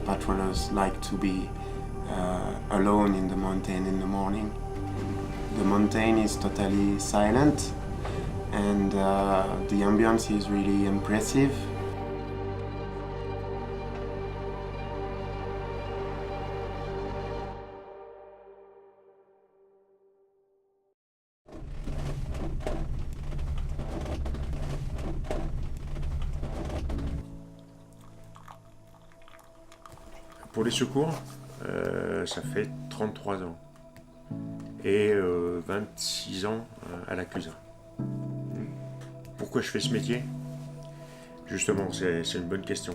patrollers like to be alone in the mountain in the morning. The mountain is totally silent and the ambience is really impressive. Pour les secours, ça fait 33 ans et 26 ans à la CUSA. Pourquoi je fais ce métier? Justement, c'est une bonne question.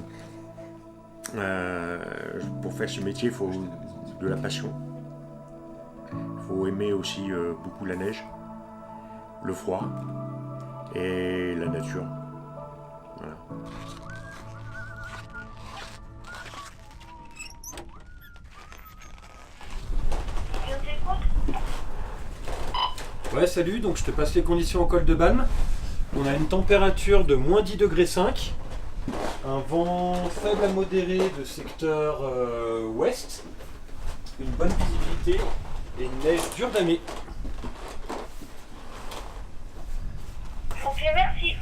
Pour faire ce métier, il faut de la passion. Il faut aimer aussi beaucoup la neige, le froid et la nature. Voilà. Ouais, salut, donc je te passe les conditions au col de Balme. On a une température de moins 10 degrés 5, un vent faible à modéré de secteur ouest, une bonne visibilité et une neige dure d'année. Ok, merci.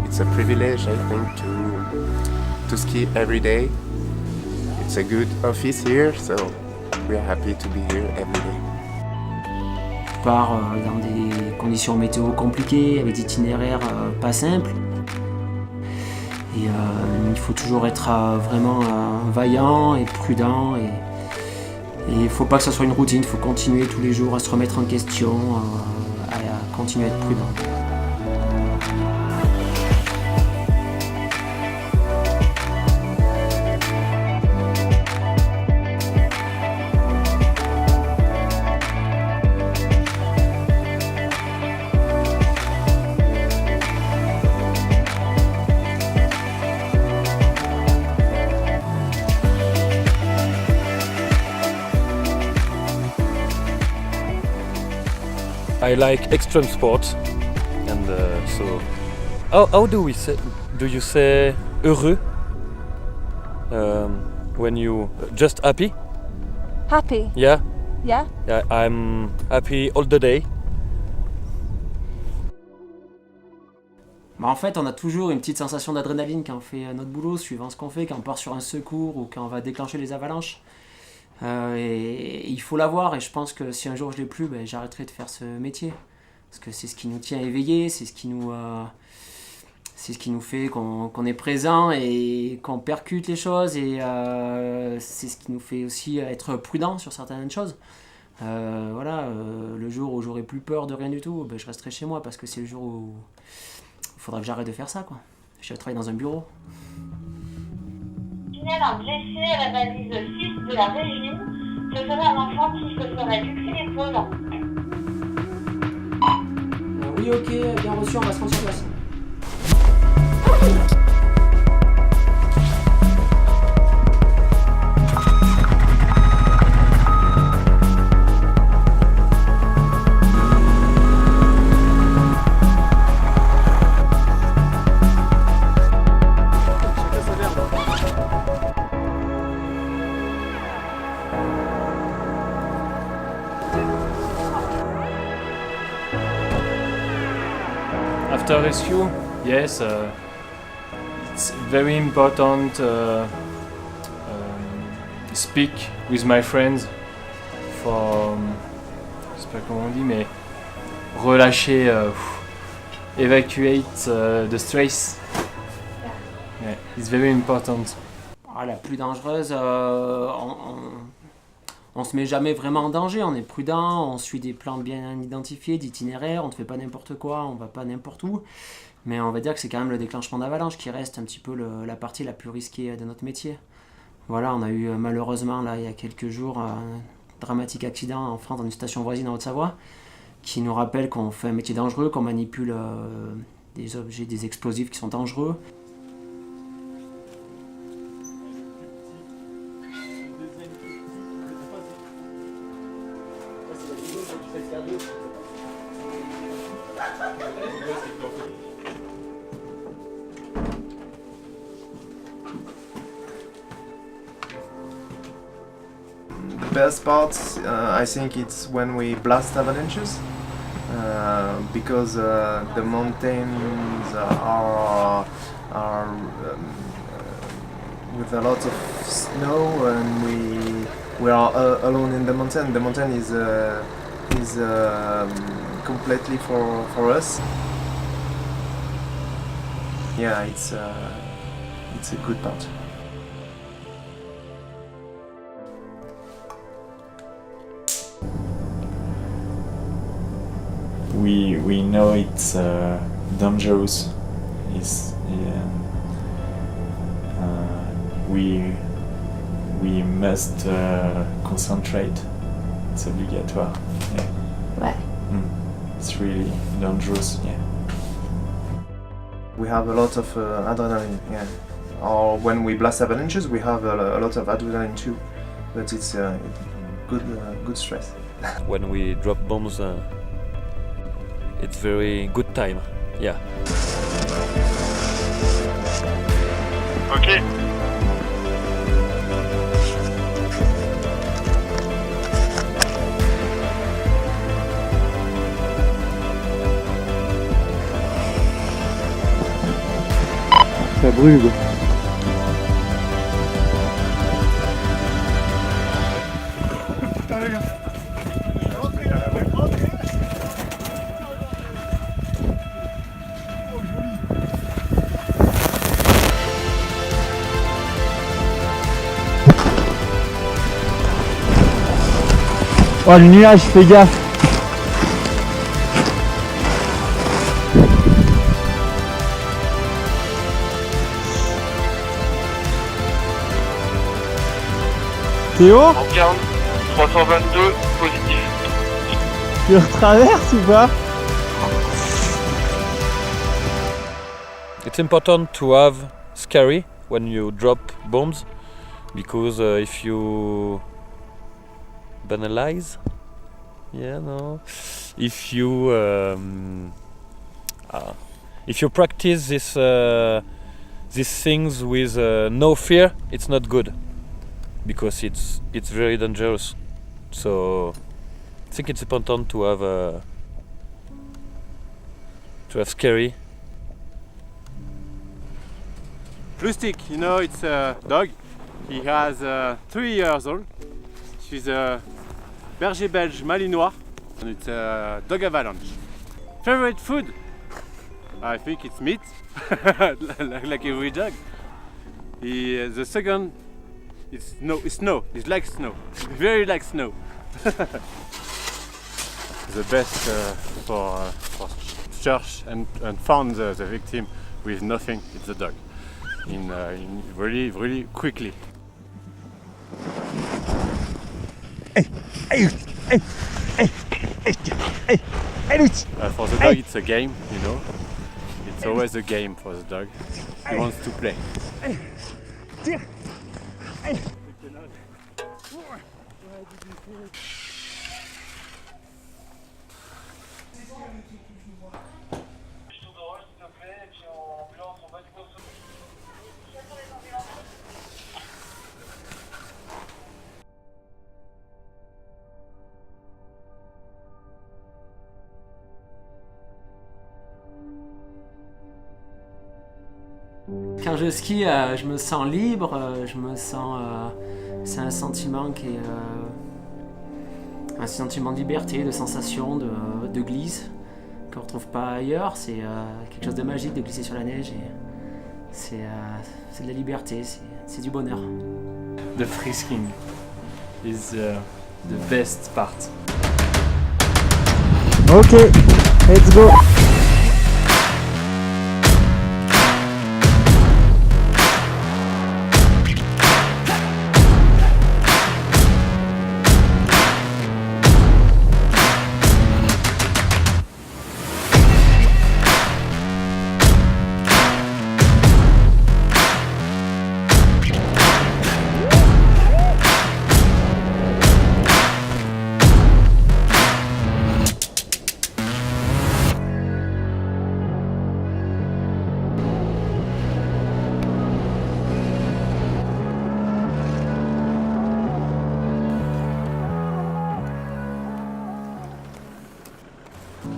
It's a privilege, I think, to ski every day. It's a good office here, so we are happy to be here every day. Je pars dans des conditions météo compliquées, avec des itinéraires pas simples. Et il faut toujours être vraiment vaillant et prudent. Et il ne faut pas que ça soit une routine, il faut continuer tous les jours à se remettre en question, à continuer à être prudent. I like extreme sports, and so how do you say heureux when you just happy? Happy? Yeah, Yeah? yeah, I'm happy all the day. Bah en fait, on a toujours une petite sensation d'adrénaline quand on fait notre boulot, suivant ce qu'on fait, quand on part sur un secours ou quand on va déclencher les avalanches. Et il faut l'avoir, et je pense que si un jour je l'ai plus, ben, j'arrêterai de faire ce métier. Parce que c'est ce qui nous tient éveillés, c'est ce qui nous fait qu'on est présent et qu'on percute les choses, et c'est ce qui nous fait aussi être prudent sur certaines choses. Le jour où j'aurai plus peur de rien du tout, ben, je resterai chez moi, parce que c'est le jour où il faudra que j'arrête de faire ça, quoi. Je vais travailler dans un bureau. Signale un blessé à la valise 6 de la Régine. Ce serait un enfant qui se serait luxé l'épaule. Oui, ok, bien reçu, on va se rendre sur place. After rescue, yes, it's very important speak with my friends for, je sais pas comment on dit, mais relâcher, evacuate the stress. Yeah, it's very important. La plus dangereuse, on se met jamais vraiment en danger, on est prudent, on suit des plans bien identifiés, d'itinéraires, on ne fait pas n'importe quoi, on va pas n'importe où. Mais on va dire que c'est quand même le déclenchement d'avalanche qui reste un petit peu la partie la plus risquée de notre métier. Voilà, on a eu malheureusement là il y a quelques jours un dramatique accident en France dans une station voisine en Haute-Savoie qui nous rappelle qu'on fait un métier dangereux, qu'on manipule des objets, des explosifs qui sont dangereux. The best part, I think, it's when we blast avalanches, because the mountains are with a lot of snow, and we are alone in the mountain. The mountain is completely for us. Yeah, it's a good part. We know it's dangerous. We must concentrate. It's obligatoire. Yeah. Ouais. It's really dangerous. Yeah. We have a lot of adrenaline. Yeah. Or when we blast avalanches, we have a lot of adrenaline too. But it's good stress. When we drop bombs, it's very good time. Yeah. Ok. Ça brûle. Oh le nuage, fais gaffe. Théo, En 40, 322, positif. tu retraverses ou pas? It's important to have scary when you drop bombs, because if you banalize, if you practice these things with no fear, it's not good, because it's very dangerous. So I think it's important to have scary. Plustic, you know, it's a dog. He has 3 years old. She's a Berger Belge Malinois, and it's a dog avalanche. Favorite food? I think it's meat, like every dog. The second, it's snow. It's like snow, very like snow. The best for search and found the victim with nothing. It's the dog. In really quickly. For the dog, it's a game, you know. It's always a game for the dog. He wants to play. Quand je skie, je me sens libre, c'est un sentiment qui est un sentiment de liberté, de sensation, de glisse qu'on ne retrouve pas ailleurs. C'est quelque chose de magique de glisser sur la neige et c'est de la liberté, c'est du bonheur. The frisking is the best part. Ok, let's go.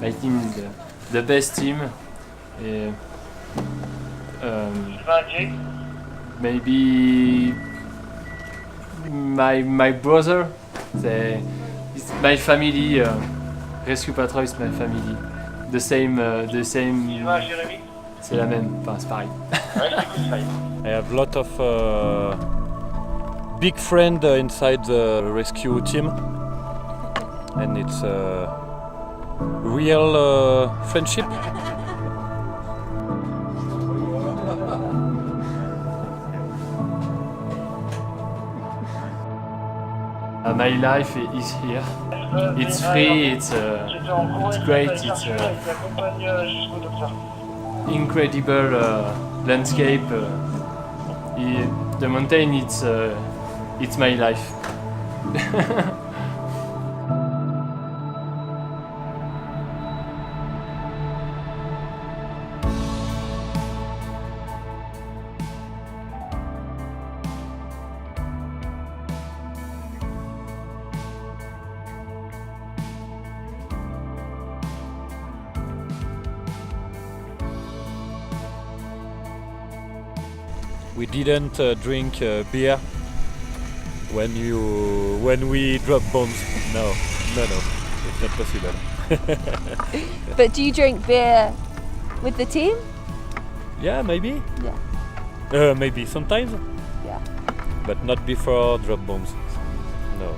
my team is the best team. Maybe my brother, it's my family. Rescue Patrol is my family. The same. C'est la même. Enfin, c'est pareil. I have a lot of big friends inside the rescue team, and it's a real friendship. My life is here. It's free. It's great. It's incredible landscape. The mountain. It's my life. We didn't drink beer when we drop bombs. No, it's not possible. But do you drink beer with the team? Yeah, maybe. Yeah. Maybe sometimes. Yeah. But not before drop bombs. No.